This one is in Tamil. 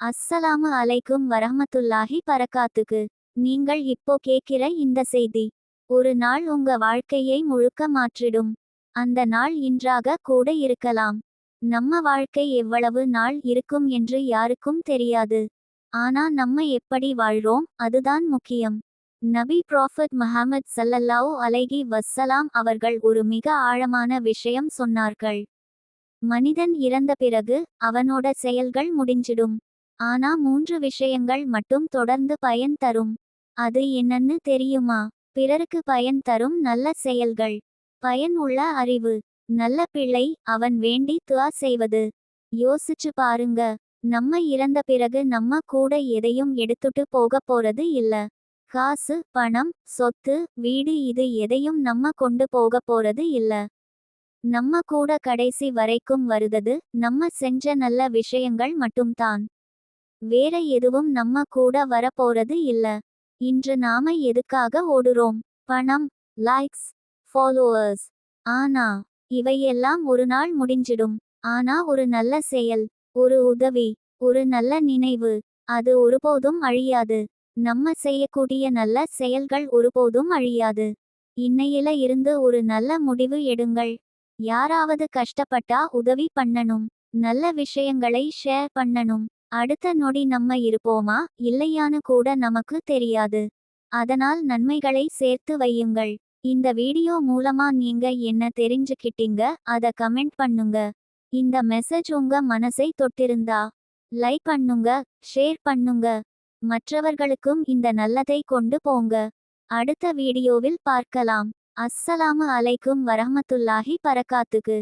அஸ்ஸலாமு அலைக்கும் வரஹ்மத்துல்லாஹி பரகாத்துக்கு. நீங்கள் இப்போ கேட்கிற இந்த செய்தி ஒரு நாள் உங்க வாழ்க்கையை முழுக்க மாற்றிடும். அந்த நாள் இன்றாக கூட இருக்கலாம். நம்ம வாழ்க்கை எவ்வளவு நாள் இருக்கும் என்று யாருக்கும் தெரியாது. ஆனா நம்ம எப்படி வாழ்றோம் அதுதான் முக்கியம். நபி ப்ராஃபட் முஹம்மது ஸல்லல்லாஹு அலைஹி வஸலாம் அவர்கள் ஒரு மிக ஆழமான விஷயம் சொன்னார்கள். மனிதன் இறந்த பிறகு அவனோட செயல்கள் முடிஞ்சிடும். ஆனா 3 விஷயங்கள் மட்டும் தொடர்ந்து பயன் தரும். அது என்னன்னு தெரியுமா? பிறருக்கு பயன் தரும் நல்ல செயல்கள், பயன் உள்ள அறிவு, நல்ல பிள்ளை, அவன் வேண்டி துஆ செய்வது. யோசிச்சு பாருங்க, நம்ம இறந்த பிறகு நம்ம கூட எதையும் எடுத்துட்டு போக போறது இல்ல. காசு, பணம், சொத்து, வீடு இது எதையும் நம்ம கொண்டு போக போறது இல்ல. நம்ம கூட கடைசி வரைக்கும் வருதது நம்ம செஞ்ச நல்ல விஷயங்கள் மட்டும்தான். வேற எதுவும் நம்ம கூட வரப்போறது இல்ல. இன்று நாம எதுக்காக ஓடுறோம்? பணம், லைக்ஸ், ஃபாலோவர்ஸ். ஆனா இவையெல்லாம் ஒரு நாள் முடிஞ்சிடும். ஆனா ஒரு நல்ல செயல், ஒரு உதவி, ஒரு நல்ல நினைவு, அது ஒருபோதும் அழியாது. நம்ம செய்யக்கூடிய நல்ல செயல்கள் ஒருபோதும் அழியாது. இன்னையில இருந்து ஒரு நல்ல முடிவு எடுங்கள். யாராவது கஷ்டப்பட்டா உதவி பண்ணணும். நல்ல விஷயங்களை ஷேர் பண்ணணும். அடுத்த நொடி நம்ம இருப்போமா இல்லையான்னு கூட நமக்கு தெரியாது. அதனால் நன்மைகளை சேர்த்து வையுங்கள். இந்த வீடியோ மூலமா நீங்க என்ன தெரிஞ்சுக்கிட்டீங்க அத கமெண்ட் பண்ணுங்க. இந்த மெசேஜ் உங்க மனசை தொட்டிருந்தா லைக் பண்ணுங்க, ஷேர் பண்ணுங்க. மற்றவர்களுக்கும் இந்த நல்லதை கொண்டு போங்க. அடுத்த வீடியோவில் பார்க்கலாம். அஸ்ஸலாமு அலைக்கும் வரஹ்மத்துல்லாஹி பரகாத்துக்கு.